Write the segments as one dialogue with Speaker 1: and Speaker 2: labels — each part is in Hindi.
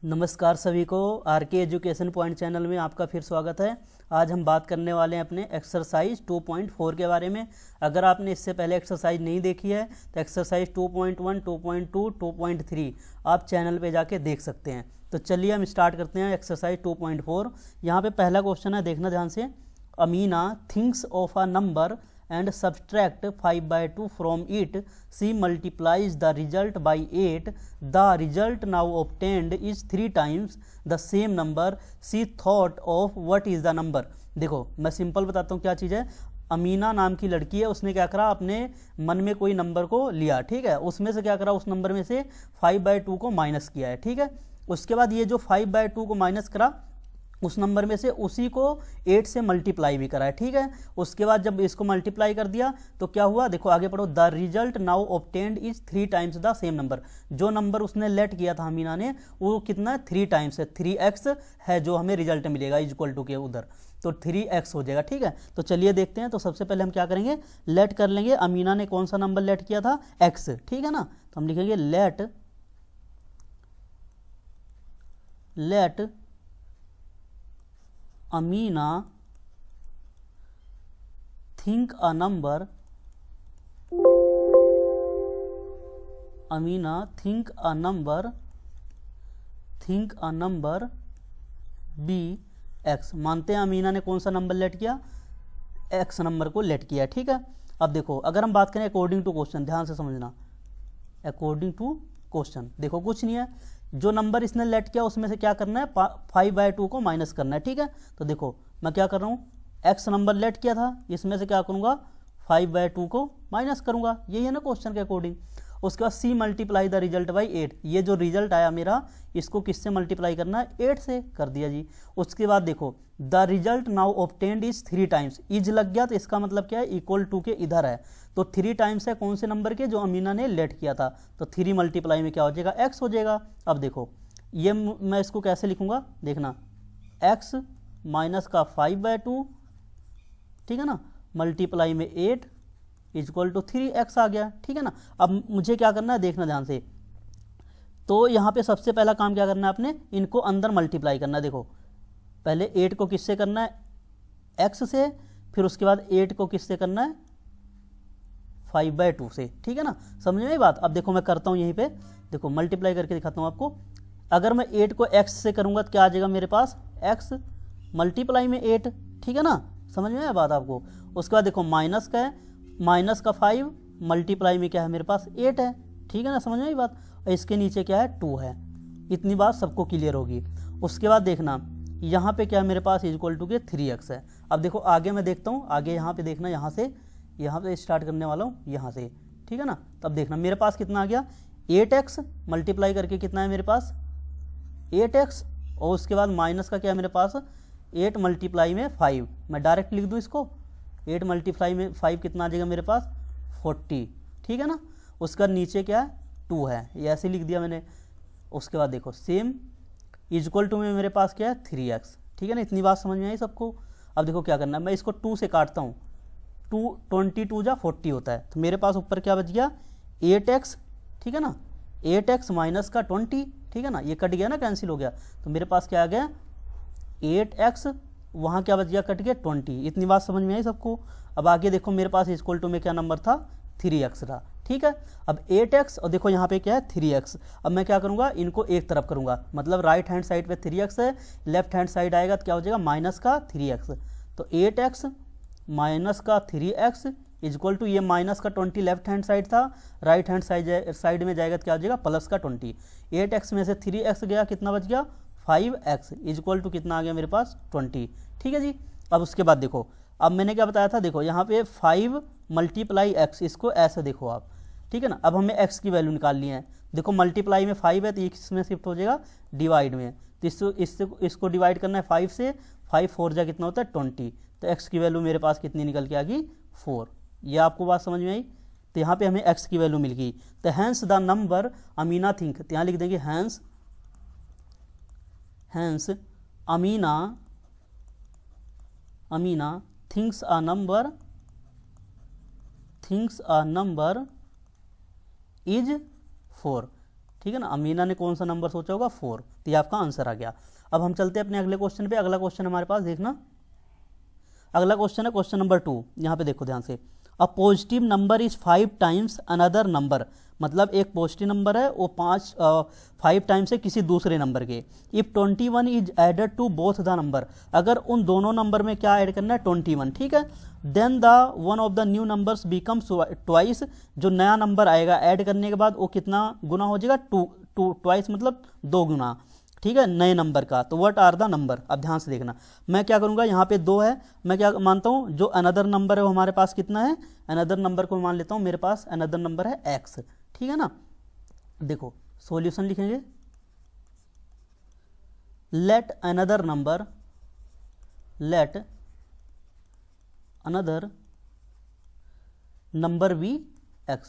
Speaker 1: नमस्कार सभी को आर के एजुकेशन पॉइंट चैनल में आपका फिर स्वागत है। आज हम बात करने वाले हैं अपने एक्सरसाइज 2.4 के बारे में। अगर आपने इससे पहले एक्सरसाइज नहीं देखी है तो एक्सरसाइज 2.1, 2.2, 2.3 आप चैनल पे जाके देख सकते हैं। तो चलिए हम स्टार्ट करते हैं एक्सरसाइज 2.4। यहाँ पे पहला क्वेश्चन है, देखना ध्यान से। Amina thinks of a number and subtract 5/2 from it. She multiplies the result by 8. The result now obtained is 3 times the same number she thought of. What is the number? देखो मैं सिंपल बताता हूँ क्या चीज़ है। अमीना नाम की लड़की है, उसने क्या करा, अपने मन में कोई नंबर को लिया, ठीक है। उसमें से क्या करा, उस नंबर में से 5/2 को माइनस किया है, ठीक है। उसके बाद ये जो 5/2 को माइनस करा, उस नंबर में से उसी को 8 से मल्टीप्लाई भी करा है, ठीक है। उसके बाद जब इसको मल्टीप्लाई कर दिया तो क्या हुआ, देखो आगे पढ़ो। The result now obtained is 3 times the same number. जो नंबर उसने लेट किया था अमीना ने, वो कितना है, 3 टाइम्स है। 3x है जो हमें रिजल्ट मिलेगा इक्वल टू के उधर, तो 3x हो जाएगा, ठीक है। तो चलिए देखते हैं। तो सबसे पहले हम क्या करेंगे, लेट कर लेंगे। अमीना ने कौन सा नंबर लेट किया था, x, ठीक है ना। तो हम लिखेंगे let Amina think a number be x. मानते हैं अमीना ने कौन सा नंबर लेट किया, एक्स नंबर को लेट किया, ठीक है। अब देखो अगर हम बात करें अकॉर्डिंग टू क्वेश्चन, ध्यान से समझना। अकॉर्डिंग टू क्वेश्चन देखो कुछ नहीं है, जो नंबर इसने लेट किया उसमें से क्या करना है, 5/2 को माइनस करना है, ठीक है। तो देखो मैं क्या कर रहा हूँ, एक्स नंबर लेट किया था, इसमें से क्या करूँगा, 5/2 को माइनस करूँगा, यही है ना क्वेश्चन के अकॉर्डिंग। उसके बाद C multiply the result by 8। ये जो रिजल्ट आया मेरा, इसको किससे मल्टीप्लाई करना है, 8 से कर दिया जी। उसके बाद देखो the result now obtained is 3 times. Is लग गया तो इसका मतलब क्या है, इक्वल टू के इधर है, तो 3 टाइम्स है कौन से नंबर के, जो अमीना ने लेट किया था। तो 3 मल्टीप्लाई में क्या हो जाएगा, x हो जाएगा। अब देखो ये मैं इसको कैसे लिखूंगा, देखना, x माइनस का 5/2, ठीक है ना, मल्टीप्लाई में 8 इक्वल टू 3x आ गया, ठीक है ना। अब मुझे क्या करना है, देखना ध्यान से। तो यहाँ पे सबसे पहला काम क्या करना है, आपने इनको अंदर मल्टीप्लाई करना है। देखो पहले 8 को किससे करना है, x से, फिर उसके बाद 8 को किससे करना है, 5/2 से, ठीक है ना। समझ में बात। अब देखो मैं करता हूँ यहीं पे, देखो मल्टीप्लाई करके दिखाता हूँ आपको। अगर मैं 8 को x से करूँगा तो क्या आ जाएगा मेरे पास, x मल्टीप्लाई में 8, ठीक है ना। समझ में आया बात आपको। उसके बाद देखो माइनस का है, माइनस का 5 मल्टीप्लाई में क्या है मेरे पास, 8 है, ठीक है ना। समझ में आई बात। और इसके नीचे क्या है, 2 है। इतनी बात सबको क्लियर होगी। उसके बाद देखना यहाँ पे क्या है मेरे पास, इक्वल टू के 3x है। अब देखो आगे मैं देखता हूँ, आगे यहाँ पे देखना, यहाँ पे स्टार्ट करने वाला हूँ, यहाँ से, ठीक है ना। तब देखना मेरे पास कितना आ गया, 8x मल्टीप्लाई करके कितना है मेरे पास, 8x, और उसके बाद माइनस का क्या है मेरे पास, 8 मल्टीप्लाई में 5। मैं डायरेक्ट लिख दूँ इसको, 8 मल्टीप्लाई में 5 कितना आ जाएगा मेरे पास, 40, ठीक है ना। उसका नीचे क्या है, 2 है, ये ऐसे लिख दिया मैंने। उसके बाद देखो सेम इक्वल टू में मेरे पास क्या है, 3x, ठीक है ना। इतनी बात समझ में आई सबको। अब देखो क्या करना है, मैं इसको 2 से काटता हूँ, 22 जा 40 होता है, तो मेरे पास ऊपर क्या बच गया, 8x, ठीक है ना। 8x माइनस का 20, ठीक है ना, ये कट गया ना, कैंसिल हो गया। तो मेरे पास क्या आ गया, 8x, वहाँ क्या बच गया, कट गया 20। इतनी बात समझ में आई सबको। अब आगे देखो मेरे पास इक्वल टू में क्या नंबर था, 3x था, ठीक है। अब 8x और देखो यहाँ पे क्या है, 3x। अब मैं क्या करूँगा, इनको एक तरफ करूँगा, मतलब राइट हैंड साइड पे 3x है, लेफ्ट हैंड साइड आएगा तो क्या हो जाएगा, माइनस का 3x। तो 8x माइनस का 3x इक्वल टू, ये माइनस का 20 लेफ्ट हैंड साइड था, राइट हैंड साइड में जाएगा तो क्या हो जाएगा, प्लस का 20। 8x में से 3x गया, कितना बच गया, 5x इक्वल टू कितना आ गया मेरे पास, 20, ठीक है जी। अब उसके बाद देखो, अब मैंने क्या बताया था, देखो यहाँ पे 5 मल्टीप्लाई x, इसको ऐसे देखो आप, ठीक है ना। अब हमें x की वैल्यू निकालनी है। देखो मल्टीप्लाई में 5 है तो ये किसमें शिफ्ट हो जाएगा, डिवाइड में। तो इसको डिवाइड करना है 5 से, 5 4 जा कितना होता है, 20। तो x की वैल्यू मेरे पास कितनी निकल के आ गई, 4। ये आपको बात समझ में आई। तो यहाँ पे हमें x की वैल्यू मिल गई। तो hence the number Amina think, तो यहाँ लिख देंगे hence Amina thinks a number is 4, ठीक है ना। अमीना ने कौन सा नंबर सोचा होगा 4, तो ये आपका आंसर आ गया। अब हम चलते हैं अपने अगले क्वेश्चन पे। अगला क्वेश्चन हमारे पास देखना, अगला क्वेश्चन है क्वेश्चन नंबर 2। यहाँ पे देखो ध्यान से, a positive number is 5 times another number, मतलब एक पॉजिटिव नंबर है वो 5 टाइम्स है किसी दूसरे नंबर के। If 21 is added to both the number, अगर उन दोनों नंबर में क्या ऐड करना है 21, ठीक है। Then the one of the new numbers becomes twice, जो नया नंबर आएगा ऐड करने के बाद वो कितना गुना हो जाएगा, ट्वाइस मतलब 2 गुना, ठीक है, नए नंबर का। तो व्हाट आर द नंबर, अब ध्यान से देखना। मैं क्या करूंगा, यहाँ पे 2 है, मैं क्या मानता हूँ जो अनदर नंबर है वो हमारे पास कितना है, अनदर नंबर को मान लेता हूँ मेरे पास अनदर नंबर है x, ठीक है ना। देखो सॉल्यूशन लिखेंगे, let another number be x,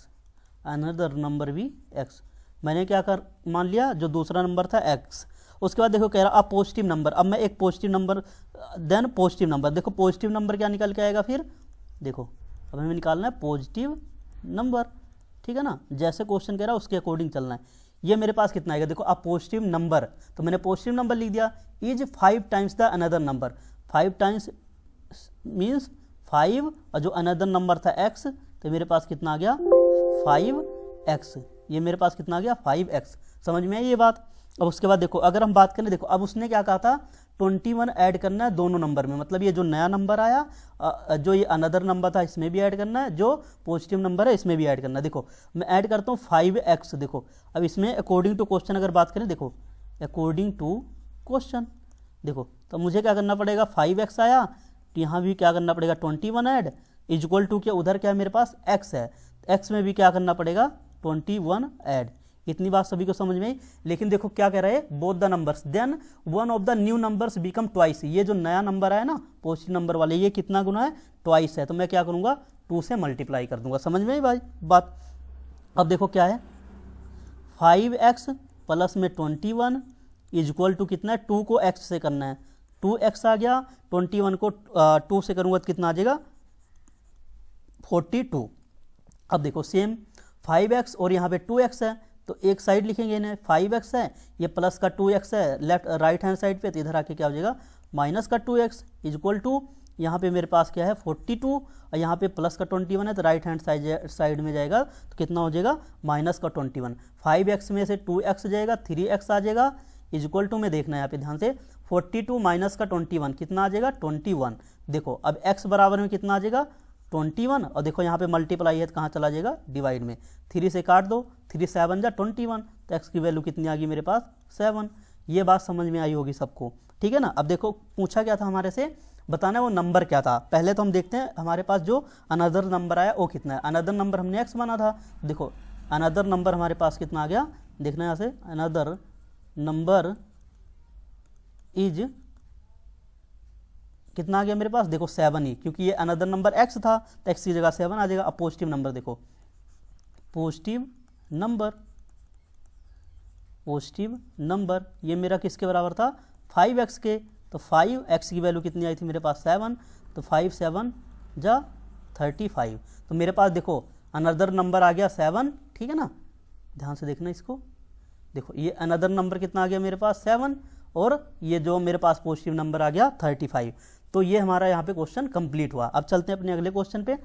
Speaker 1: another number be x। मैंने क्या कर मान लिया, जो दूसरा नंबर था x। उसके बाद देखो कह रहा अब पॉजिटिव नंबर, अब मैं एक positive number then positive number. देखो पॉजिटिव नंबर क्या निकल के आएगा फिर, देखो अब हमें निकालना है पॉजिटिव नंबर, ठीक है ना। जैसे क्वेश्चन कह रहा है उसके अकॉर्डिंग चलना है। ये मेरे पास कितना आएगा, देखो अब पॉजिटिव नंबर, तो मैंने पॉजिटिव नंबर लिख दिया, is 5 times the another number. 5 times means 5, और जो अनदर नंबर था x, तो मेरे पास कितना आ गया 5x। ये मेरे पास कितना आ गया 5x। समझ में आई ये बात। अब उसके बाद देखो अगर हम बात करें, देखो अब उसने क्या कहा था 21 ऐड करना है दोनों नंबर में, मतलब ये जो नया नंबर आया जो ये अनदर नंबर था इसमें भी ऐड करना है, जो पॉजिटिव नंबर है इसमें भी ऐड करना है। देखो मैं ऐड करता हूँ 5x। देखो अब इसमें अकॉर्डिंग टू क्वेश्चन अगर बात करें, देखो अकॉर्डिंग टू क्वेश्चन, देखो तो मुझे क्या करना पड़ेगा 5x आया, तो यहाँ भी क्या करना पड़ेगा 21 ऐड, इक्वल टू के उधर क्या है मेरे पास x है, x में भी क्या करना पड़ेगा 21 ऐड। इतनी बात सभी को समझ में आई। लेकिन देखो क्या कह रहा है, both the numbers then one of the new numbers become twice. ये जो नया नंबर आया ना पॉजिटिव नंबर वाले, ये कितना गुना है ट्वाइस है, तो मैं क्या करूंगा 2 से मल्टीप्लाई कर दूंगा। समझ में आई भाई बात। अब देखो क्या है 5x प्लस में 21 इज इक्वल टू कितना है, 2 को x से करना है, 2x आ गया, 21 को 2 से करूंगा तो कितना आ जाएगा 42। अब देखो सेम 5x और यहाँ पे 2x है, तो एक साइड लिखेंगे इन्हें, 5x है ये प्लस का 2x है लेफ्ट राइट हैंड साइड पे, तो इधर आके क्या हो जाएगा माइनस का 2x इज इक्वल टू, यहाँ पे मेरे पास क्या है 42 और यहाँ पे प्लस का 21 है, तो राइट हैंड साइड में जाएगा तो कितना हो जाएगा माइनस का 21। 5x में से 2x जाएगा 3x आ जाएगा इज इक्वल टू में देखना है यहाँ पे ध्यान से 42 माइनस का 21 कितना आ जाएगा 21। देखो अब x बराबर में कितना आ जाएगा 21, और देखो यहाँ पे मल्टीप्लाई है तो कहाँ चला जाएगा डिवाइड में, 3 से काट दो, 3 7 जा 21, तो x की वैल्यू कितनी आ गई मेरे पास 7। ये बात समझ में आई होगी सबको, ठीक है ना। अब देखो पूछा क्या था हमारे से, बताना वो नंबर क्या था। पहले तो हम देखते हैं हमारे पास जो अनदर नंबर आया वो कितना है। अनदर नंबर हमने x माना था, देखो अनदर नंबर हमारे पास कितना आ गया, देखना यहाँ से अनदर नंबर इज कितना आ गया मेरे पास, देखो 7 ही, क्योंकि ये अनदर नंबर x था तो x की जगह 7 आ जाएगा। अब पॉजिटिव नंबर देखो, पॉजिटिव नंबर ये मेरा किसके बराबर था 5x के, तो 5x की वैल्यू कितनी आई थी मेरे पास 7, तो 5 7 जा 35। तो मेरे पास देखो अनदर नंबर आ गया 7, ठीक है ना। ध्यान से देखना इसको, देखो ये अनदर नंबर कितना आ गया मेरे पास 7, और ये जो मेरे पास पॉजिटिव नंबर आ गया 35। तो ये हमारा यहाँ पे क्वेश्चन कंप्लीट हुआ। अब चलते हैं अपने अगले क्वेश्चन पे।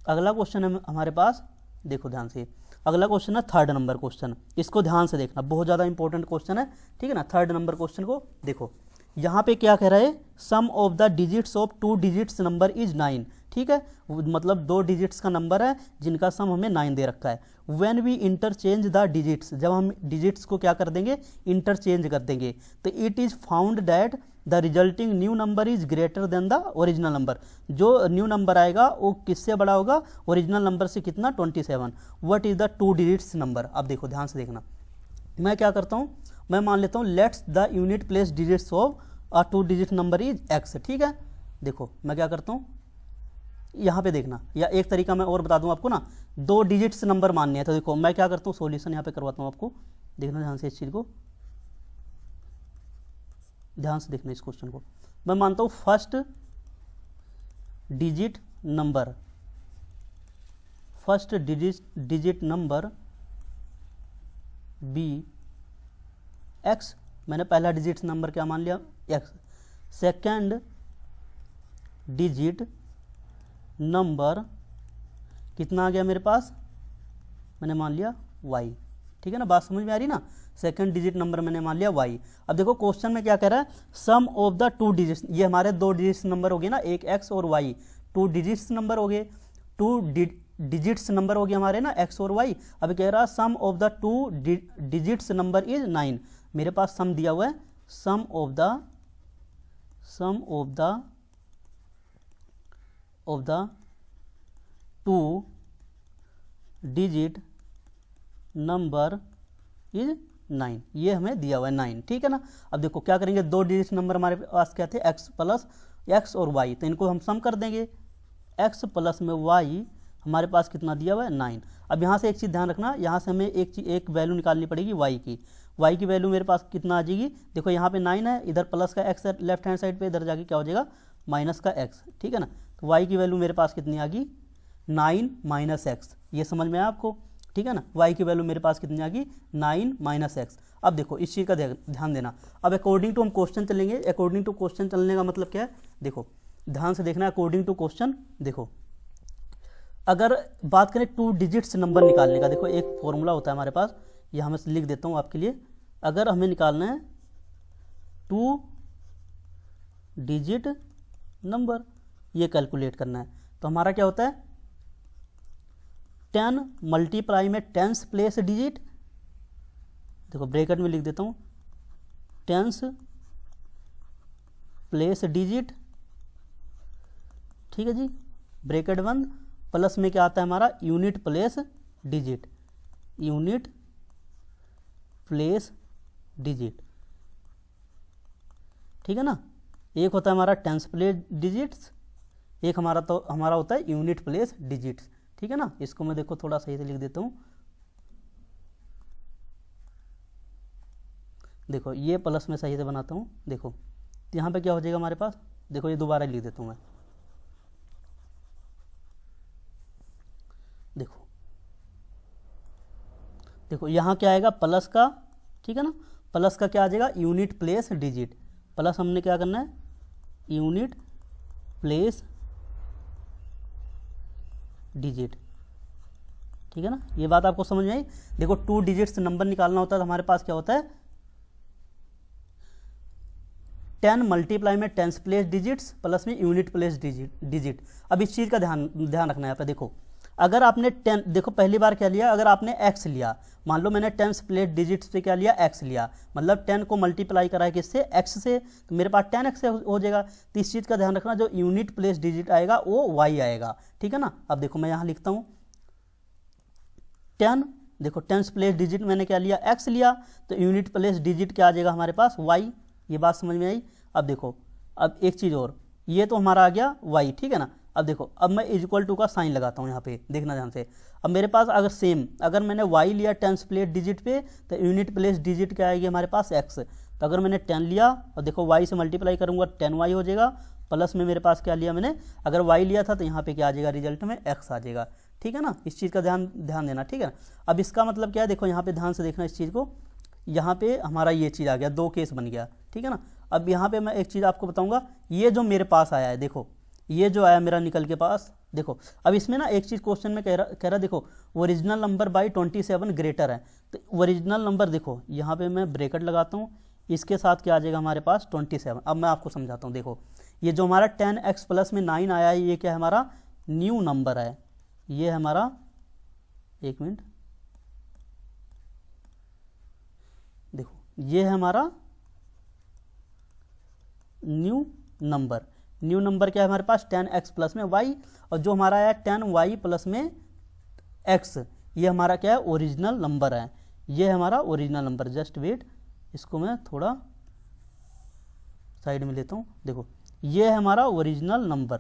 Speaker 1: अगला क्वेश्चन है हमारे पास, देखो ध्यान से, अगला क्वेश्चन है 3rd नंबर क्वेश्चन। इसको ध्यान से देखना, बहुत ज़्यादा इंपॉर्टेंट क्वेश्चन है, ठीक है ना। 3rd नंबर क्वेश्चन को देखो, यहाँ पे क्या कह रहा है, sum of the digits of 2 digits number is 9, ठीक है, मतलब 2 डिजिट्स का नंबर है जिनका सम हमें 9 दे रखा है। When we interchange the digits, जब हम डिजिट्स को क्या कर देंगे इंटरचेंज कर देंगे, तो it is found that the resulting new number is greater than the original number. जो न्यू नंबर आएगा वो किससे बड़ा होगा, ओरिजिनल नंबर से कितना 27। What is the 2 digits number. अब देखो ध्यान से देखना, मैं क्या करता हूँ, मैं मान लेता हूँ let's the unit place digits of a 2 digit number is x, ठीक है। देखो मैं क्या करता हूँ, यहाँ पे देखना, या एक तरीका मैं और बता दूँ आपको ना, 2 डिजिट्स नंबर मानने हैं, तो देखो मैं क्या करता हूँ सॉल्यूशन यहाँ पे करवाता हूँ आपको, देखना ध्यान से इस चीज़ को, ध्यान से देखना इस क्वेश्चन को। मैं मानता हूँ first digit number be x, मैंने पहला डिजिट नंबर क्या मान लिया, एक्स। सेकंड डिजिट नंबर कितना आ गया मेरे पास, मैंने मान लिया वाई। ठीक है ना, बात समझ में आ रही ना, सेकंड डिजिट नंबर मैंने मान लिया वाई। अब देखो क्वेश्चन में क्या कह रहा है, sum of the two digits, ये हमारे दो डिजिट्स नंबर हो गए ना, एक एक्स और वाई, टू डिजिट्स नंबर हो गए, टू डिजिट्स नंबर हो गए हमारे ना एक्स और वाई। अब कह रहा है sum of the two digits number is 9, मेरे पास सम दिया हुआ है, sum of the two digit number is 9, ये हमें दिया हुआ है 9। ठीक है ना, अब देखो क्या करेंगे, दो डिजिट नंबर हमारे पास क्या थे, एक्स प्लस एक्स और वाई, तो इनको हम सम कर देंगे, एक्स प्लस में वाई हमारे पास कितना दिया हुआ है 9। अब यहाँ से एक चीज़ ध्यान रखना, यहाँ से हमें एक वैल्यू निकालनी पड़ेगी वाई की वैल्यू मेरे पास कितना आ जाएगी, देखो यहाँ पे 9 है, इधर प्लस का एक्स है लेफ्ट हैंड साइड पे, इधर जाके क्या हो जाएगा माइनस का एक्स। ठीक है ना, तो वाई की वैल्यू मेरे पास कितनी आ गई 9 माइनस एक्स, ये समझ में आया आपको। ठीक है ना, y की वैल्यू मेरे पास कितनी आ गई 9 माइनस एक्स। अब देखो इस चीज़ का ध्यान देना, अब अकॉर्डिंग टू हम क्वेश्चन चलेंगे, अकॉर्डिंग टू क्वेश्चन चलने का मतलब क्या है, देखो ध्यान से देखना, अकॉर्डिंग टू क्वेश्चन। देखो अगर बात करें टू डिजिट्स नंबर निकालने का, देखो एक फॉर्मूला होता है हमारे पास, यह मैं लिख देता हूँ आपके लिए। अगर हमें निकालना है टू डिजिट नंबर, ये कैलकुलेट करना है, तो हमारा क्या होता है 10 मल्टीप्लाई में टेंस प्लेस डिजिट, देखो ब्रैकेट में लिख देता हूँ टेंस प्लेस डिजिट। ठीक है जी, ब्रैकेट बंद, प्लस में क्या आता है हमारा unit place digit, unit place digit. ठीक है ना, एक होता है हमारा टेंस प्लेस डिजिट्स, एक हमारा होता है यूनिट प्लेस डिजिट्स। ठीक है ना, इसको मैं देखो थोड़ा सही से लिख देता हूँ, देखो ये प्लस में सही से बनाता हूँ, देखो यहाँ पे क्या हो जाएगा हमारे पास, देखो ये दोबारा लिख देता हूँ मैं, देखो यहाँ क्या आएगा प्लस का, ठीक है ना, प्लस का क्या आ जाएगा यूनिट प्लेस डिजिट, प्लस हमने क्या करना है यूनिट प्लेस डिजिट। ठीक है ना, ये बात आपको समझ में आई। देखो टू डिजिट्स नंबर निकालना होता है तो हमारे पास क्या होता है 10 मल्टीप्लाई में टेंस प्लेस डिजिट्स प्लस में यूनिट प्लेस डिजिट। अब इस चीज़ का ध्यान रखना है यहाँ पे, देखो अगर आपने 10, देखो पहली बार क्या लिया, अगर आपने x लिया, मान लो मैंने टेंस प्लेस डिजिट्स पे क्या लिया x लिया, मतलब 10 को मल्टीप्लाई करा है किससे x से, तो मेरे पास 10x हो जाएगा। तो इस चीज़ का ध्यान रखना, जो यूनिट प्लेस डिजिट आएगा वो y आएगा। ठीक है ना, अब देखो मैं यहाँ लिखता हूँ 10, देखो टेंस प्लेस डिजिट मैंने क्या लिया x लिया, तो यूनिट प्लेस डिजिट क्या आ जाएगा हमारे पास y। ये बात समझ में आई। अब देखो अब एक चीज़ और, ये तो हमारा आ गया y, ठीक है ना। अब देखो अब मैं इक्वल टू का साइन लगाता हूँ यहाँ पे, देखना ध्यान से। अब मेरे पास अगर सेम, अगर मैंने y लिया टेंस प्लेस डिजिट पे, तो यूनिट प्लेस डिजिट क्या आएगी हमारे पास x। तो अगर मैंने 10 लिया और देखो y से मल्टीप्लाई करूँगा 10y हो जाएगा, प्लस में मेरे पास क्या लिया मैंने, अगर y लिया था तो यहाँ पे क्या आ जाएगा रिजल्ट में x आ जाएगा। ठीक है ना, इस चीज़ का ध्यान देना। ठीक है, अब इसका मतलब क्या है, देखो यहाँ पे ध्यान से देखना इस चीज़ को, यहाँ पे हमारा ये चीज़ आ गया, दो केस बन गया। ठीक है ना, अब यहाँ पे मैं एक चीज़ आपको बताऊँगा, ये जो मेरे पास आया है, देखो ये जो आया मेरा निकल के पास, देखो अब इसमें ना एक चीज़ क्वेश्चन में कह रहा देखो ओरिजिनल नंबर बाई 27 ग्रेटर है, तो ओरिजिनल नंबर देखो यहाँ पे मैं ब्रैकेट लगाता हूँ, इसके साथ क्या आ जाएगा हमारे पास 27। अब मैं आपको समझाता हूँ, देखो ये जो हमारा 10x प्लस में 9 आया है, ये क्या है हमारा न्यू नंबर है, ये है हमारा, एक मिनट, देखो ये है हमारा न्यू नंबर। न्यू नंबर क्या है हमारे पास 10x प्लस में y, और जो हमारा है 10y प्लस में x, ये हमारा क्या है ओरिजिनल नंबर है, ये है हमारा ओरिजिनल नंबर। जस्ट वेट, इसको मैं थोड़ा साइड में लेता हूँ। देखो ये है हमारा ओरिजिनल नंबर,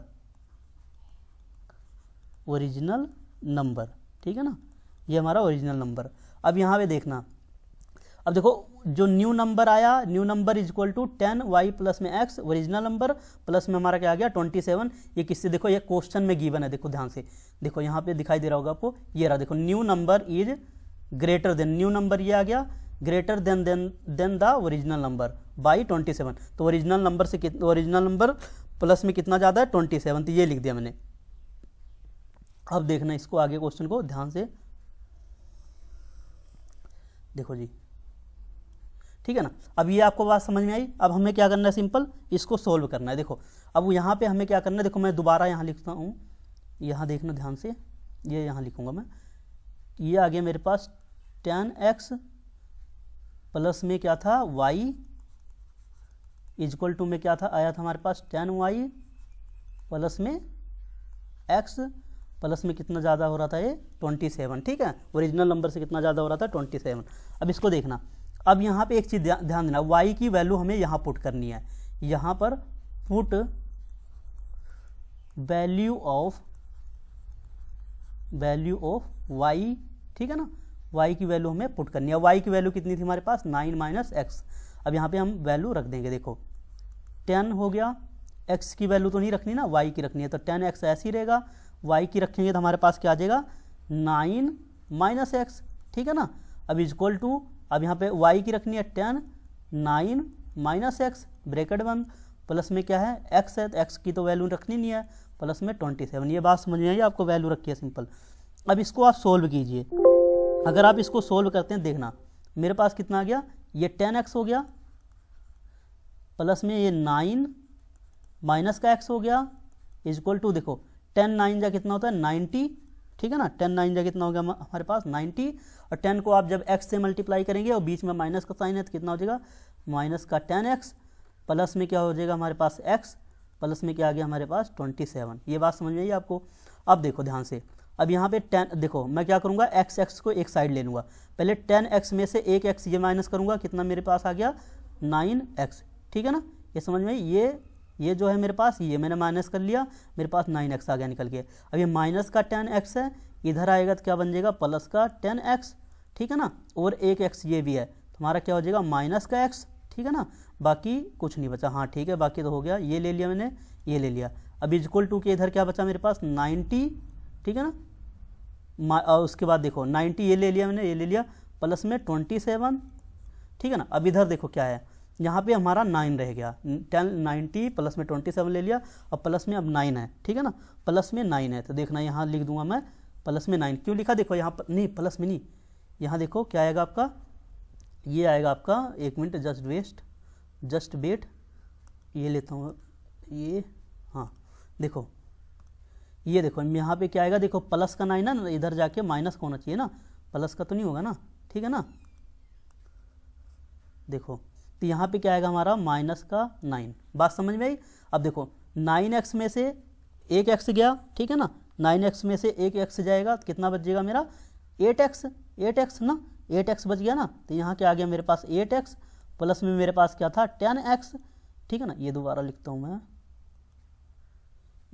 Speaker 1: ओरिजिनल नंबर। ठीक है ना, ये हमारा ओरिजिनल नंबर। अब यहाँ पे देखना, अब देखो जो न्यू नंबर आया, new number is equal to 10y plus में x, ओरिजिनल नंबर प्लस में हमारा क्या आ गया 27। ये किससे, देखो ये क्वेश्चन में गिवन है, देखो ध्यान से देखो यहाँ पे दिखाई दे रहा होगा आपको, ये रहा देखो new number is greater than, new number ये आ गया, greater than the original number by 27। तो ओरिजिनल नंबर से ओरिजिनल नंबर प्लस में कितना ज़्यादा है 27, तो ये लिख दिया मैंने। अब देखना इसको आगे क्वेश्चन को ध्यान से देखो जी, ठीक है ना। अब ये आपको बात समझ में आई। अब हमें क्या करना है, सिंपल इसको सोल्व करना है। देखो अब यहाँ पे हमें क्या करना है, देखो मैं दोबारा यहाँ लिखता हूँ, यहाँ देखना ध्यान से, ये यहाँ लिखूंगा मैं। ये आ गया मेरे पास 10x प्लस में क्या था y इजक्वल टू में क्या था, आया था हमारे पास 10y प्लस में x प्लस में कितना ज़्यादा हो रहा था ये 27, ठीक है। ओरिजिनल नंबर से कितना ज़्यादा हो रहा था 27। अब इसको देखना, अब यहाँ पे एक चीज़ ध्यान देना, y की वैल्यू हमें यहाँ पुट करनी है। यहाँ पर पुट वैल्यू ऑफ y, ठीक है ना। y की वैल्यू हमें पुट करनी है। y की वैल्यू कितनी थी हमारे पास 9 - x। अब यहाँ पे हम वैल्यू रख देंगे, देखो 10 हो गया, x की वैल्यू तो नहीं रखनी ना, y की रखनी है, तो 10x ऐसे ही रहेगा। y की रखेंगे तो हमारे पास क्या आ जाएगा 9 - x, ठीक है ना। अब इजक्वल टू, अब यहाँ पे y की रखनी है 10, 9 - x ब्रैकेट बंद, प्लस में क्या है x है, तो x की तो वैल्यू रखनी नहीं है, प्लस में 27। ये बात समझ में आई, आपको वैल्यू रखी है सिंपल। अब इसको आप सोल्व कीजिए। अगर आप इसको सोल्व करते हैं, देखना मेरे पास कितना आ गया, ये 10x हो गया, प्लस में ये 9 माइनस का x हो गया, इजक्वल टू देखो 10 9 जा कितना होता है 90, ठीक है ना। 10 9 जा कितना हो गया हमारे पास 90, और 10 को आप जब x से मल्टीप्लाई करेंगे और बीच में माइनस का साइन है तो कितना हो जाएगा माइनस का 10x, प्लस में क्या हो जाएगा हमारे पास x, प्लस में क्या आ गया हमारे पास 27। ये बात समझ में आई आपको। अब देखो ध्यान से, अब यहाँ पे 10, देखो मैं क्या करूँगा x को एक साइड ले लूँगा, पहले 10x में से एक x ये माइनस करूँगा, कितना मेरे पास आ गया 9x, ठीक है ना। ये समझ में आई, ये जो है मेरे पास, ये मैंने माइनस कर लिया, मेरे पास 9x आ गया निकल के। अब ये माइनस का 10x है, इधर आएगा तो क्या बन जाएगा प्लस का 10x, ठीक है ना, और एक x ये भी है, तुम्हारा क्या हो जाएगा माइनस का x, ठीक है ना। बाकी कुछ नहीं बचा, हाँ ठीक है, बाकी तो हो गया, ये ले लिया मैंने, ये ले लिया। अब इजक्वल टू के इधर क्या बचा मेरे पास 90, ठीक है ना। और उसके बाद देखो 90 ये ले लिया मैंने, ये ले लिया, प्लस में 27, ठीक है ना। अब इधर देखो क्या है, यहाँ पे हमारा 9 रह गया, 10 90 प्लस में 27 ले लिया, और प्लस में अब 9 है, ठीक है ना, प्लस में 9 है, तो देखना यहाँ लिख दूंगा मैं प्लस में 9, क्यों लिखा देखो यहाँ पर, नहीं प्लस में नहीं, यहाँ देखो क्या आएगा आपका, ये आएगा आपका, एक मिनट जस्ट वेट, ये लेता हूँ ये, हाँ देखो ये देखो यहाँ पे क्या आएगा, देखो प्लस का 9 है ना, इधर जाके माइनस का होना चाहिए ना, प्लस का तो नहीं होगा ना, ठीक है ना। देखो तो यहाँ पे क्या आएगा हमारा माइनस का 9, बात समझ में आई। अब देखो 9x में से एक x गया, ठीक है ना, 9x में से एक x जाएगा तो कितना बच जाएगा मेरा 8x ना, 8x बच गया ना। तो यहाँ क्या आ गया मेरे पास 8x, प्लस में मेरे पास क्या था 10x, ठीक है ना। ये दोबारा लिखता हूँ मैं,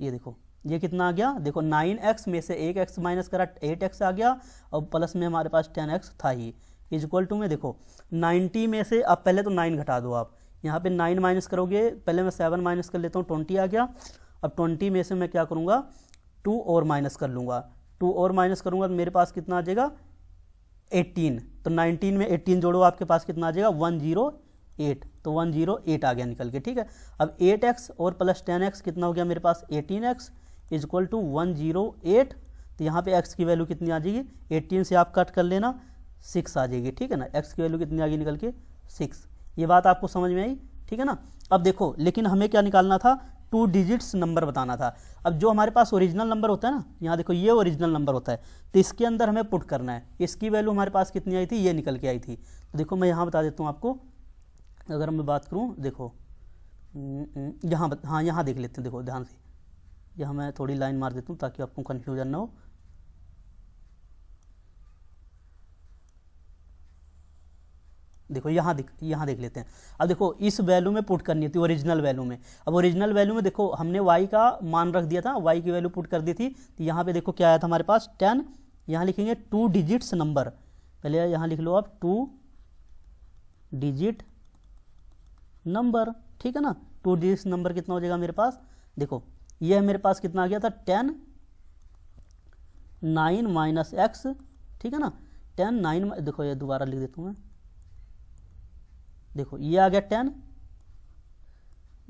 Speaker 1: ये देखो ये कितना आ गया, देखो 9x में से एक x माइनस करा 8x आ गया, और प्लस में हमारे पास 10x था ही, इजक्वल टू में देखो 90 में से, अब पहले तो 9 घटा दो आप, यहाँ पे 9 माइनस करोगे, पहले मैं 7 माइनस कर लेता हूँ, 20 आ गया। अब 20 में से मैं क्या करूँगा 2 और माइनस कर लूँगा, 2 और माइनस करूँगा तो मेरे पास कितना आ जाएगा 18, तो 19 में 18 जोड़ो, आपके पास कितना आ जाएगा 108, तो 108 आ गया निकल के, ठीक है। अब 8x और प्लस 10x कितना हो गया मेरे पास 18x इजक्वल टू 108, तो यहाँ पे x की वैल्यू कितनी आ जाएगी, 18 से आप कट कर लेना 6 आ जाएगी, ठीक है ना। x की वैल्यू कितनी आ गई निकल के 6, ये बात आपको समझ में आई, ठीक है ना। अब देखो लेकिन हमें क्या निकालना था 2 डिजिट्स नंबर बताना था। अब जो हमारे पास ओरिजिनल नंबर होता है ना, यहाँ देखो ये ओरिजिनल नंबर होता है, तो इसके अंदर हमें पुट करना है, इसकी वैल्यू हमारे पास कितनी आई थी, ये निकल के आई थी। तो देखो मैं यहाँ बता देता हूँ आपको, अगर मैं बात करूँ देखो यहाँ हाँ यहाँ देख लेते हैं, देखो ध्यान से, यहाँ मैं थोड़ी लाइन मार देता हूँ ताकि आपको कन्फ्यूजन ना हो। देखो यहाँ देख लेते हैं। अब देखो इस वैल्यू में पुट करनी थी ओरिजिनल वैल्यू में। अब ओरिजिनल वैल्यू में देखो हमने y का मान रख दिया था, y की वैल्यू पुट कर दी थी, तो यहाँ पे देखो क्या आया था हमारे पास 10, यहाँ लिखेंगे 2 डिजिट्स नंबर, पहले यहाँ लिख लो आप 2 डिजिट नंबर, ठीक है ना। 2 डिजिट्स नंबर कितना हो जाएगा मेरे पास, देखो ये मेरे पास कितना आ गया था 10 9 माइनस x, ठीक है ना, 10 9, देखो ये दोबारा लिख देता हूँ मैं, देखो ये आ गया 10,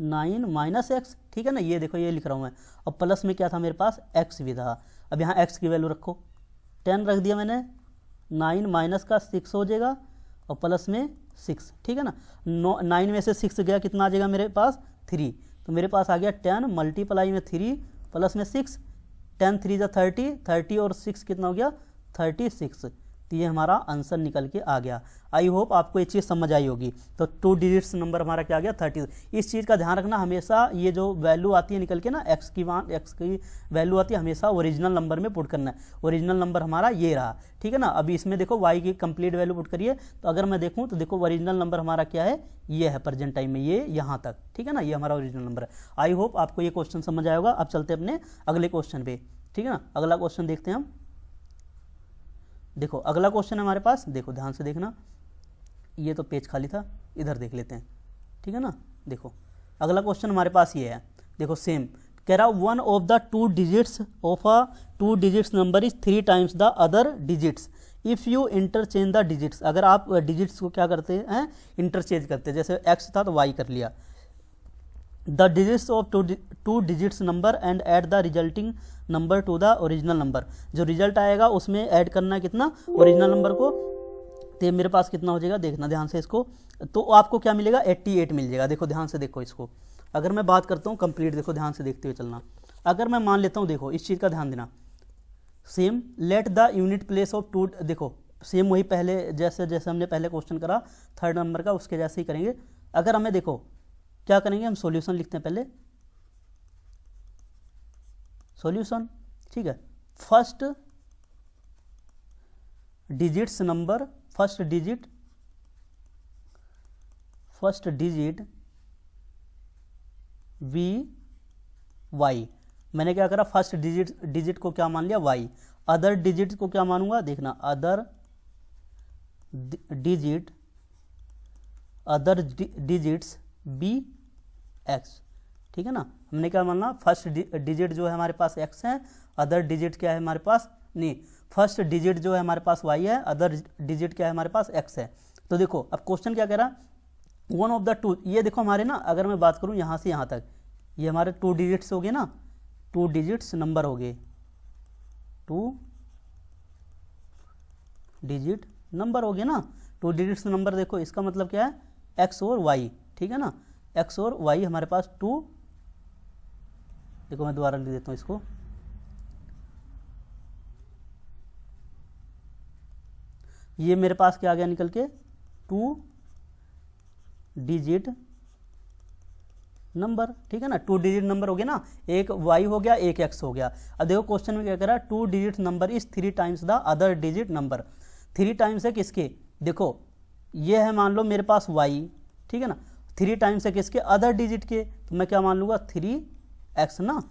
Speaker 1: 9 माइनस एक्स, ठीक है ना, ये देखो ये लिख रहा हूँ मैं। और प्लस में क्या था मेरे पास, एक्स भी था। अब यहाँ एक्स की वैल्यू रखो, 10 रख दिया मैंने, 9 माइनस का 6 हो जाएगा और प्लस में 6, ठीक है ना। 9 में से 6 गया, कितना आ जाएगा मेरे पास, 3। तो मेरे पास आ गया 10 मल्टीप्लाई में 3 प्लस में 6, 10 3 जा 30, 30 और 6 कितना हो गया, 36। तो ये हमारा आंसर निकल के आ गया। आई होप आपको ये चीज़ समझ आई होगी। तो 2 डिजिट्स नंबर हमारा क्या आ गया, 30। इस चीज़ का ध्यान रखना, हमेशा ये जो वैल्यू आती है निकल के ना, एक्स की वैल्यू आती है, हमेशा ओरिजिनल नंबर में पुट करना है। ओरिजिनल नंबर हमारा ये रहा, ठीक है ना। अभी इसमें देखो वाई की कंप्लीट वैल्यू पुट करिए, तो अगर मैं देखूँ तो देखो ओरिजिनल नंबर हमारा क्या है, ये है प्रेजेंट टाइम में, ये यहाँ तक, ठीक है ना, ये हमारा ओरिजिनल नंबर है। आई होप आपको ये क्वेश्चन समझ आया होगा। अब चलते हैं अपने अगले क्वेश्चन पे, ठीक है ना। अगला क्वेश्चन देखते हैं हम। देखो अगला क्वेश्चन है हमारे पास, देखो ध्यान से देखना, ये तो पेज खाली था, इधर देख लेते हैं, ठीक है ना। देखो अगला क्वेश्चन हमारे पास ये है, देखो सेम कह रहा, one of the 2 digits of a 2 digits number is 3 times the other digits if you interchange the digits. अगर आप डिजिट्स को क्या करते हैं, इंटरचेंज करते हैं, जैसे एक्स था तो वाई कर लिया, the digits of 2 digits number and add the resulting number two the original number. जो रिजल्ट आएगा उसमें ऐड करना है कितना, ओरिजिनल नंबर को। तो मेरे पास कितना हो जाएगा, देखना ध्यान से इसको, तो आपको क्या मिलेगा, 88 मिल जाएगा। देखो ध्यान से देखो इसको, अगर मैं बात करता हूँ कंप्लीट, देखो ध्यान से देखते हुए चलना। अगर मैं मान लेता हूँ, देखो इस चीज़ का ध्यान देना, same let the unit place of 2, देखो सेम वही पहले जैसे हमने पहले क्वेश्चन करा 3rd नंबर का, उसके जैसे ही करेंगे। अगर हमें देखो क्या करेंगे, हम सॉल्यूशन लिखते हैं पहले, सॉल्यूशन, ठीक है। First digits number, first digit we y, मैंने क्या करा, फर्स्ट डिजिट को क्या मान लिया, वाई। अदर डिजिट को क्या मानूंगा, देखना, अदर डिजिट्स बी एक्स, ठीक है ना। हमने क्या मानना, फर्स्ट डिजिट जो है हमारे पास एक्स है, अदर डिजिट क्या है हमारे पास, नहीं, फर्स्ट डिजिट जो है हमारे पास वाई है, अदर डिजिट क्या है हमारे पास एक्स है। तो देखो अब क्वेश्चन क्या कह रहा, वन ऑफ द 2, ये देखो हमारे ना, अगर मैं बात करूं यहां से यहां तक, ये हमारे 2 डिजिट्स हो गए ना, 2 डिजिट्स नंबर हो गए, 2 डिजिट नंबर हो गए ना, 2 डिजिट्स नंबर। देखो इसका मतलब क्या है, एक्स और वाई, ठीक है ना, एक्स और वाई हमारे पास 2, देखो मैं दोबारा लिख देता हूं इसको, ये मेरे पास क्या आ गया निकल के, 2 डिजिट नंबर, ठीक है ना, 2 डिजिट नंबर हो गया ना, एक वाई हो गया, एक एक्स हो गया। अब देखो क्वेश्चन में क्या कह रहा है, 2 digit number is 3 times the other digit number. 3 times है किसके, देखो ये है मान लो मेरे पास वाई, ठीक है ना, 3 टाइम्स है किसके, अदर डिजिट के, तो मैं क्या मान लूंगा, 3x ना,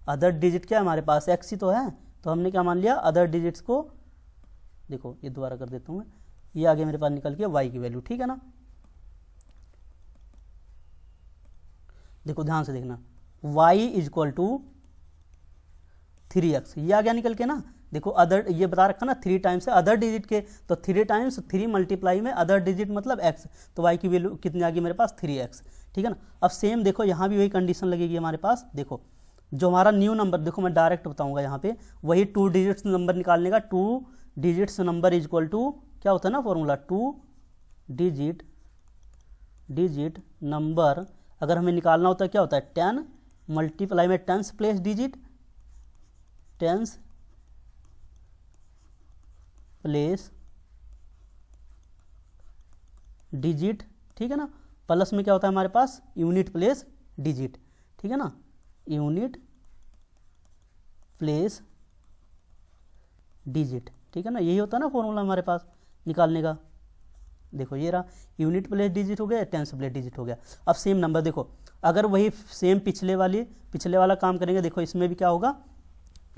Speaker 1: अदर डिजिट क्या है हमारे पास, x ही तो है, तो हमने क्या मान लिया, अदर डिजिट्स को, देखो ये दोबारा कर देता हूं मैं, ये आगे मेरे पास निकल के y की वैल्यू, ठीक है ना। देखो ध्यान से देखना, y is equal to 3x, ये आ गया निकल के ना। देखो अदर, ये बता रखा ना 3 टाइम्स है अदर डिजिट के, तो 3 टाइम्स 3 मल्टीप्लाई में अदर डिजिट मतलब x, तो y की वैल्यू कितनी आ गई मेरे पास, 3x, ठीक है ना। अब सेम देखो यहाँ भी वही कंडीशन लगेगी हमारे पास। देखो जो हमारा न्यू नंबर, देखो मैं डायरेक्ट बताऊंगा यहाँ पे, वही 2 डिजिट्स नंबर निकालने का, 2 digits number is equal to क्या होता है ना फॉर्मूला, 2 डिजिट नंबर अगर हमें निकालना होता है क्या होता है, 10 मल्टीप्लाई में 10 प्लेस डिजिट, 10 प्लेस डिजिट, ठीक है ना, प्लस में क्या होता है हमारे पास, यूनिट प्लेस डिजिट, ठीक है ना, यूनिट प्लेस डिजिट, ठीक है ना, यही होता है ना फॉर्मूला हमारे पास निकालने का। देखो ये रहा, यूनिट प्लेस डिजिट हो गया, 10 प्लेस डिजिट हो गया। अब सेम नंबर देखो, अगर वही सेम पिछले वाला काम करेंगे, देखो इसमें भी क्या होगा,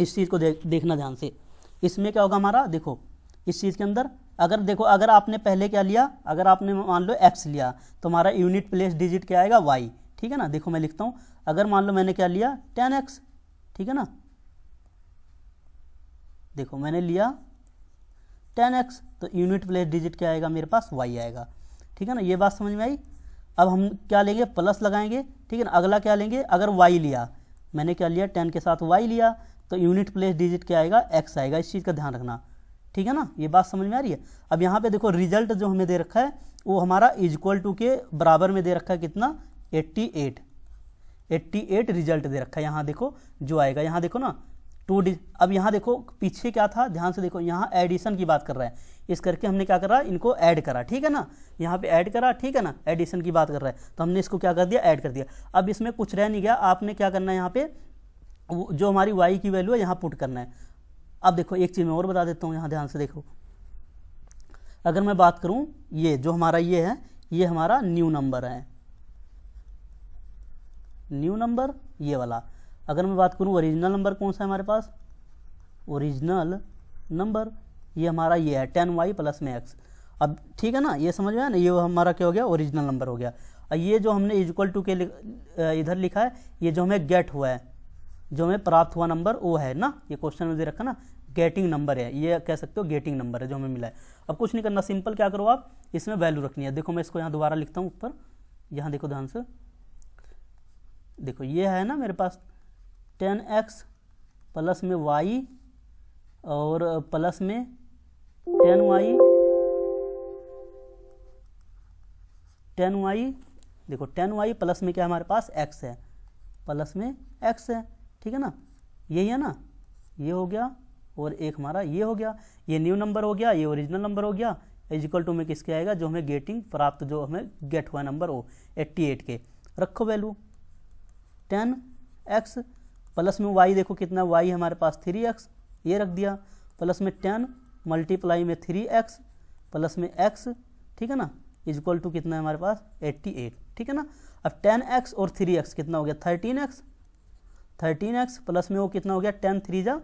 Speaker 1: इस चीज़ को देखना ध्यान से, इसमें क्या होगा हमारा, देखो इस चीज़ के अंदर अगर देखो, अगर आपने पहले क्या लिया, अगर आपने मान लो x लिया, तो हमारा यूनिट प्लेस डिजिट क्या आएगा, y, ठीक है ना। देखो मैं लिखता हूँ, अगर मान लो मैंने क्या लिया, 10x, ठीक है ना, देखो मैंने लिया 10x, तो यूनिट प्लेस डिजिट क्या आएगा मेरे पास, y आएगा, ठीक ठीक है ना, ये बात समझ में आई। अब हम क्या लेंगे, प्लस लगाएंगे, ठीक है ना। अगला क्या लेंगे, अगर वाई लिया, मैंने क्या लिया 10 के साथ वाई लिया, तो यूनिट प्लेस डिजिट क्या आएगा, एक्स आएगा। इस चीज़ का ध्यान रखना, ठीक है ना, ये बात समझ में आ रही है। अब यहाँ पे देखो रिजल्ट जो हमें दे रखा है वो हमारा इक्वल टू के बराबर में दे रखा है, कितना, 88 रिजल्ट दे रखा है। यहाँ देखो जो आएगा, यहाँ देखो ना अब यहाँ देखो पीछे क्या था, ध्यान से देखो, यहाँ एडिशन की बात कर रहा है, इस करके हमने क्या करा, इनको ऐड करा, ठीक है ना, यहाँ पे ऐड करा, ठीक है ना, एडिशन की बात कर रहा है तो हमने इसको क्या कर दिया, ऐड कर दिया। अब इसमें कुछ रह नहीं गया, आपने क्या करना है, यहाँ पे जो हमारी y की वैल्यू है यहाँ पुट करना है। अब देखो एक चीज़ मैं और बता देता हूँ, यहाँ ध्यान से देखो, अगर मैं बात करूँ ये जो हमारा ये है, ये हमारा न्यू नंबर है, न्यू नंबर ये वाला। अगर मैं बात करूँ ओरिजिनल नंबर कौन सा है हमारे पास, ओरिजिनल नंबर ये हमारा ये है 10y प्लस में x। अब ठीक है ना, ये समझ में आया ना, ये हमारा क्या हो गया, ओरिजिनल नंबर हो गया। और ये जो हमने इक्वल टू के इधर लिखा है, ये जो हमें गेट हुआ है, जो हमें प्राप्त हुआ नंबर वो है ना, ये क्वेश्चन में दे रखा ना, गेटिंग नंबर है, ये कह सकते हो गेटिंग नंबर है जो हमें मिला है। अब कुछ नहीं करना, सिंपल क्या करो आप, इसमें वैल्यू रखनी है। देखो मैं इसको यहाँ दोबारा लिखता हूँ ऊपर, यहाँ देखो ध्यान से, देखो ये है ना मेरे पास 10x प्लस में y और प्लस में 10y, देखो 10y प्लस में क्या हमारे पास x है, प्लस में x है, ठीक है ना, यही है ना, ये हो गया और एक हमारा ये हो गया, ये न्यू नंबर हो गया, ये ओरिजिनल नंबर हो गया। इक्वल टू में किसके आएगा, जो हमें गेटिंग प्राप्त, जो हमें गेट हुआ नंबर वो 88 के रखो वैल्यू 10x प्लस में y, देखो कितना y हमारे पास 3x, ये रख दिया, प्लस में 10 मल्टीप्लाई में 3x प्लस में x, ठीक है ना, इक्वल टू कितना है हमारे पास 88, ठीक है ना। अब 10x और 3x कितना हो गया 13x प्लस में वो कितना हो गया 10 3 जा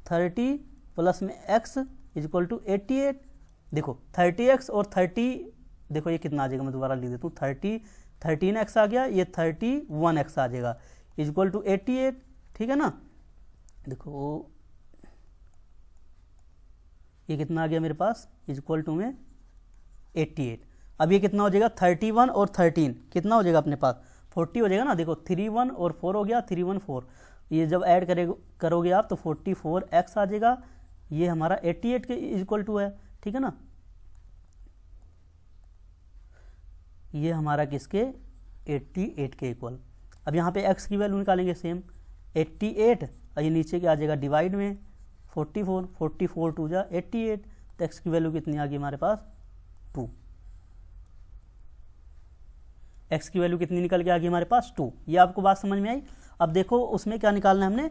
Speaker 1: 30 प्लस में x इक्वल टू 88। देखो 30x और 30, देखो ये कितना आ जाएगा, मैं दोबारा लिख देता हूँ, 13x आ गया, ये 31x आ जाएगा इक्वल टू 88, ठीक है ना। देखो ये कितना आ गया मेरे पास, इक्वल टू में 88। अब ये कितना हो जाएगा 31 और 13 कितना हो जाएगा अपने पास 40 हो जाएगा ना। देखो 31 और 4 हो गया 314, ये जब ऐड करोगे आप तो 44x आ जाएगा, ये हमारा 88 के इक्वल टू है, ठीक है ना। ये हमारा किसके 88 के इक्वल। अब यहाँ पे x की वैल्यू निकालेंगे सेम 88, और ये नीचे क्या आ जाएगा डिवाइड में 44 टू जा 88, तो x की वैल्यू कितनी आ गई हमारे पास 2, x की वैल्यू कितनी निकल के आ गई हमारे पास 2। ये आपको बात समझ में आई। अब देखो उसमें क्या निकालना है, हमने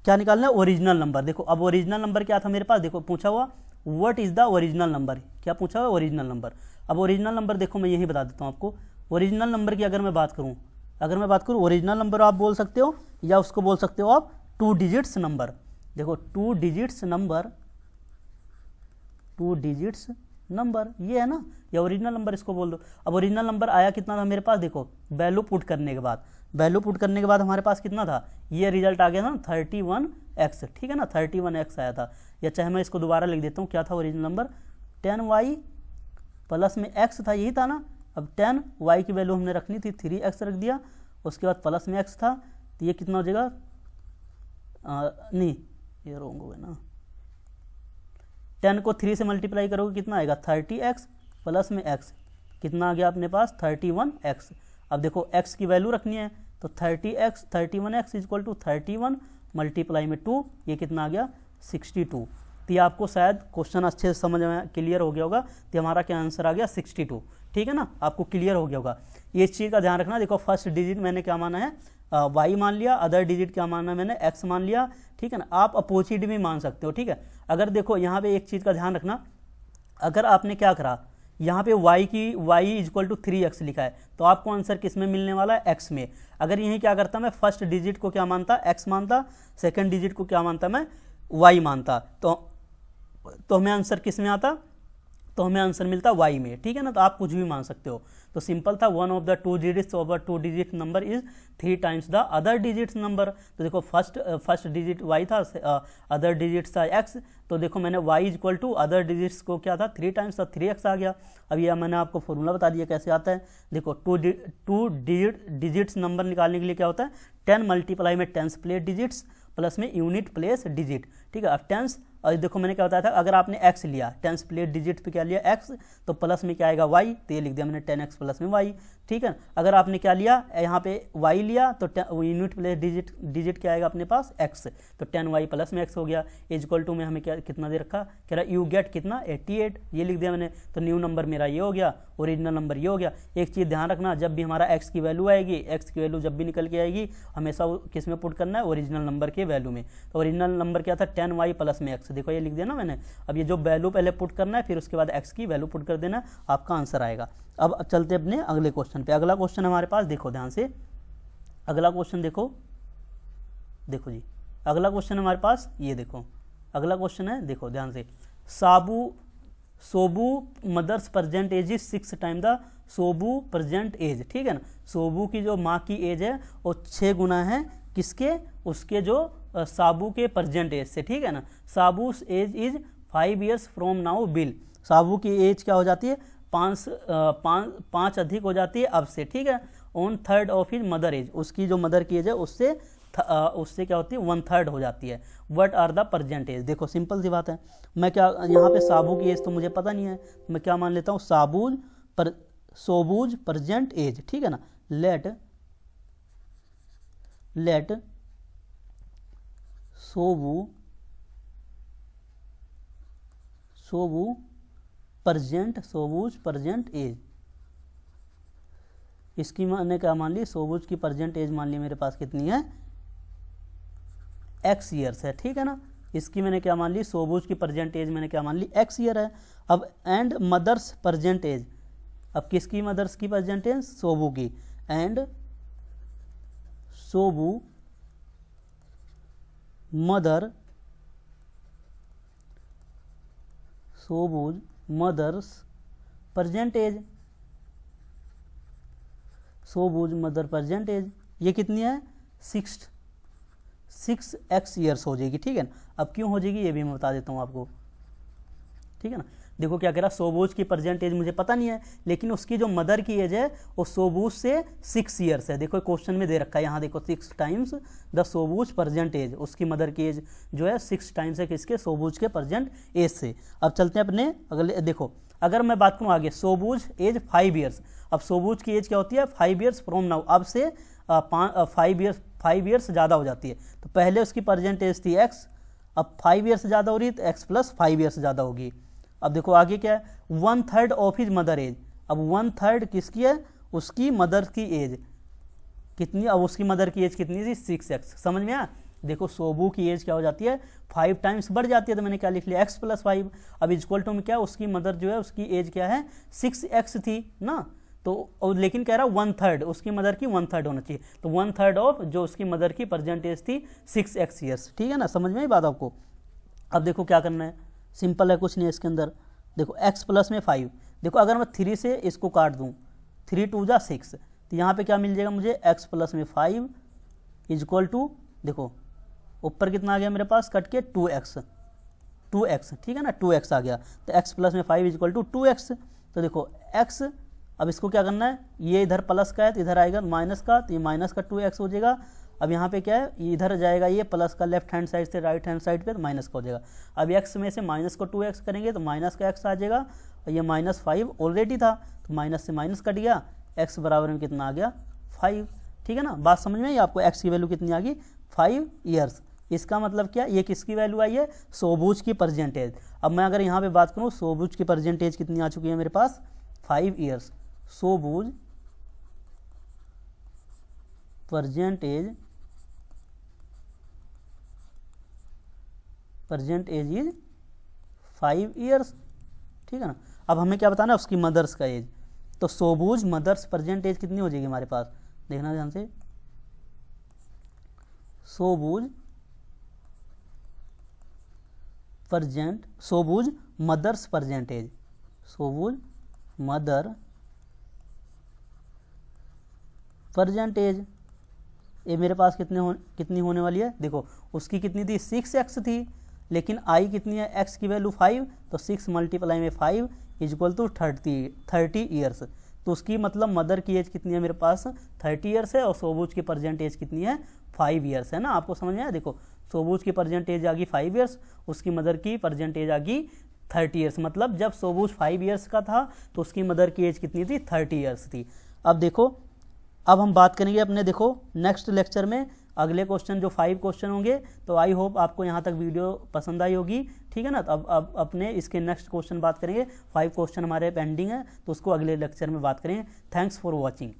Speaker 1: क्या निकालना है ओरिजिनल नंबर। देखो अब ओरिजिनल नंबर क्या था मेरे पास, देखो पूछा हुआ what is the original number, क्या पूछा हुआ ओरिजिनल नंबर। अब ओरिजिनल नंबर देखो मैं यही बता देता हूँ आपको, ओरिजिनल नंबर की अगर मैं बात करूँ ओरिजिनल नंबर आप बोल सकते हो या उसको बोल सकते हो आप 2 डिजिट्स नंबर। देखो 2 डिजिट्स नंबर ये है ना, या ओरिजिनल नंबर इसको बोल दो। अब ओरिजिनल नंबर आया कितना था मेरे पास, देखो वैल्यू पुट करने के बाद हमारे पास कितना था, ये रिजल्ट आ गया ना 31x, ठीक है ना, 31x आया था। या चाहे मैं इसको दोबारा लिख देता हूँ, क्या था ओरिजिनल नंबर 10y प्लस में x था, यही था ना। अब 10y की वैल्यू हमने रखनी थी 3x रख दिया, उसके बाद प्लस में x था, तो ये कितना हो जाएगा, नहीं ये रॉन्ग हो गया ना, 10 को 3 से मल्टीप्लाई करोगे कितना आएगा 30x प्लस में x, कितना आ गया अपने पास 31x। अब देखो x की वैल्यू रखनी है तो 31x इक्वल टू 31 मल्टीप्लाई में 2, ये कितना आ गया 62। तो ये आपको शायद क्वेश्चन अच्छे से समझ में क्लियर हो गया होगा, तो हमारा क्या आंसर आ गया 62, ठीक है ना, आपको क्लियर हो गया होगा। ये इस चीज़ का ध्यान रखना। देखो फर्स्ट डिजिट मैंने क्या माना है y मान लिया, अदर डिजिट क्या माना है मैंने x मान लिया, ठीक है ना। आप अपोजिट भी मान सकते हो, ठीक है। अगर देखो यहाँ पे एक चीज़ का ध्यान रखना, अगर आपने क्या करा यहाँ पे y इक्वल टू 3x लिखा है, तो आपको आंसर किस में मिलने वाला है x में। अगर यही क्या करता मैं फर्स्ट डिजिट को क्या मानता x मानता, सेकंड डिजिट को क्या मानता मैं y मानता, तो हमें आंसर किस में आता तो हमें आंसर मिलता है वाई में, ठीक है ना। तो आप कुछ भी मान सकते हो। तो सिंपल था, one of the two digits of a two digit number is 3 times the other digits number. तो देखो फर्स्ट डिजिट वाई था, अदर डिजिट्स था एक्स। तो देखो मैंने y equal to other digits को क्या था 3 टाइम्स था, 3x आ गया। अब यह मैंने आपको फॉर्मूला बता दिया कैसे आता है। देखो टू डिजिट्स नंबर निकालने के लिए क्या होता है, 10 मल्टीप्लाई में टेंस प्लेस डिजिट्स प्लस में यूनिट प्लेस डिजिट, ठीक है। अब टेंस, और देखो मैंने क्या बताया था, अगर आपने x लिया टेंस प्लेस डिजिट पे क्या लिया x, तो प्लस में क्या आएगा y, तो ये लिख दिया मैंने 10x प्लस में y, ठीक है। अगर आपने क्या लिया यहाँ पे y लिया, तो यूनिट प्लेस डिजिट क्या आएगा अपने पास x, तो 10y प्लस में x हो गया। इक्वल टू में हमें क्या कितना दे रखा, कह रहा यू गेट कितना 88, ये लिख दिया मैंने। तो न्यू नंबर मेरा ये हो गया, ओरिजिनल नंबर ये हो गया। एक चीज़ ध्यान रखना, जब भी हमारा x की वैल्यू आएगी, x की वैल्यू जब भी निकल के आएगी, हमेशा किस में पुट करना है, ओरिजिनल नंबर के वैल्यू में। तो ओरिजिनल नंबर क्या था 10y प्लस में x, देखो ये लिख दिया ना मैंने। अब ये जो वैल्यू पहले पुट करना है, फिर उसके बाद x की वैल्यू पुट कर देना, आपका आंसर आएगा। अब चलते अपने अगले क्वेश्चन पे। अगला क्वेश्चन हमारे पास, देखो ध्यान से अगला क्वेश्चन देखो जी, अगला क्वेश्चन हमारे पास ये देखो, अगला क्वेश्चन है, देखो ध्यान से, Sobu mother's present age is 6 time the Sobu present age, ठीक है ना। सोबू की जो माँ की एज है वो 6 गुना है किसके, उसके जो साबू के प्रेजेंट एज से, ठीक है ना। Sabu age is 5 years from now will, Sabu की एज क्या हो जाती है, 5 अधिक हो जाती है अब से, ठीक है। On third of his mother age, उसकी जो मदर की एज है उससे क्या होती है 1/3 हो जाती है। What are the present age, देखो सिंपल सी बात है, मैं क्या यहाँ पे साबू की एज तो मुझे पता नहीं है, मैं क्या मान लेता हूँ सोबूज प्रेजेंट एज, ठीक है ना। लेट सोबूज प्रेजेंट एज, इसकी मैंने क्या मान ली, सोबूज की प्रेजेंट एज मान ली मेरे पास कितनी है, x ईयर्स है, ठीक है ना। इसकी मैंने क्या मान ली, सोबूज की प्रेजेंट एज मैंने क्या मान ली, x ईयर है। अब एंड मदर्स प्रेजेंट एज, अब किसकी मदर्स की प्रेजेंट एज, सोबू की, and Sobu mother, Sobu's mother's present age, Sobu's mother present age ये कितनी है, 6x ईयर्स हो जाएगी, ठीक है ना। अब क्यों हो जाएगी ये भी मैं बता देता हूँ आपको, ठीक है ना। देखो क्या कह रहा, सोबूज की प्रेजेंट एज मुझे पता नहीं है, लेकिन उसकी जो मदर की एज है वो सोबूज से 6 ईयर्स है। देखो क्वेश्चन में दे रखा है यहाँ, देखो 6 टाइम्स द सोबूज प्रेजेंट एज, उसकी मदर की एज जो है 6 टाइम्स है किसके, सोबूज के प्रेजेंट एज से। अब चलते हैं अपने अगले, देखो अगर मैं बात करूँ आगे, सोबूज एज 5 ईयर्स, अब सोबूज की एज क्या होती है 5 ईयर्स फ्रॉम नाउ, अब से 5 ईयर्स ज़्यादा हो जाती है। तो पहले उसकी प्रेजेंट एज थी x, अब 5 ईयर्स ज़्यादा हो रही है तो x प्लस 5 ईयर्स ज़्यादा होगी। अब देखो आगे क्या है, 1/3 ऑफ हिज मदर एज, अब 1/3 किसकी है, उसकी मदर की एज कितनी, अब उसकी मदर की एज कितनी थी 6x, समझ में आया। देखो सोबू की एज क्या हो जाती है 5 टाइम्स बढ़ जाती है, तो मैंने क्या लिख लिया x प्लस 5। अब इक्वल टू में क्या, उसकी मदर जो है उसकी एज क्या है 6x थी ना, तो लेकिन कह रहा 1/3, उसकी मदर की 1/3 होना चाहिए, तो 1/3 ऑफ जो उसकी मदर की प्रेजेंट एज थी 6x ईयर्स, ठीक है ना, समझ में ही बात आपको। अब देखो क्या करना है, सिंपल है, कुछ नहीं है इसके अंदर। देखो x प्लस में 5, देखो अगर मैं 3 से इसको काट दूँ, 3 2 जा 6, तो यहाँ पे क्या मिल जाएगा मुझे, x प्लस में 5 इक्वल टू, देखो ऊपर कितना आ गया मेरे पास कट के 2x, ठीक है ना, 2x आ गया, तो x प्लस में 5 इक्वल टू 2x। तो देखो x, अब इसको क्या करना है, ये इधर प्लस का है तो इधर आएगा माइनस का, तो ये माइनस का 2x हो जाएगा। अब यहाँ पे क्या है, इधर जाएगा ये प्लस का लेफ्ट हैंड साइड से राइट हैंड साइड पे, तो माइनस का हो जाएगा। अब x में से माइनस को 2x करेंगे तो माइनस का x आ जाएगा, और ये -5 ऑलरेडी था तो माइनस से माइनस कट गया, x बराबर में कितना आ गया 5, ठीक है ना। बात समझ में आई आपको, x की वैल्यू कितनी आ गई 5 ईयर्स। इसका मतलब क्या, ये किसकी वैल्यू आई है, सोबूज की प्रेजेंट एज। अब मैं अगर यहाँ पे बात करूँ, सोबूज की प्रेजेंट एज कितनी आ चुकी है मेरे पास 5 years, Sobu's present age is 5 years, ठीक है ना। अब हमें क्या बताना है, उसकी मदर्स का एज, तो सोबूज मदर्स प्रेजेंट एज कितनी हो जाएगी हमारे पास, देखना ध्यान से, Sobu's mother's present age, Sobu's mother present age, ये मेरे पास कितनी होने वाली है, देखो उसकी कितनी थी 6x थी, लेकिन आई कितनी है, x की वैल्यू 5, तो 6 मल्टीप्लाई में 5 इजक्वल टू 30 ईयर्स। तो उसकी मतलब मदर की एज कितनी है मेरे पास 30 ईयर्स है, और सोबूज की प्रेजेंट एज कितनी है 5 ईयर्स है ना। आपको समझ में आया, देखो सोबूज की प्रेजेंट एज आ गई 5 ईयर्स, उसकी मदर की प्रेजेंट एज आ गई 30 ईयर्स। मतलब जब सोबूज 5 ईयर्स का था तो उसकी मदर की एज कितनी थी 30 ईयर्स थी। अब देखो, अब हम बात करेंगे अपने, देखो नेक्स्ट लेक्चर में अगले क्वेश्चन जो 5 क्वेश्चन होंगे। तो आई होप आपको यहाँ तक वीडियो पसंद आई होगी, ठीक है ना। तो अब अपने इसके नेक्स्ट क्वेश्चन बात करेंगे, 5 क्वेश्चन हमारे पेंडिंग है, तो उसको अगले लेक्चर में बात करेंगे। Thanks for watching.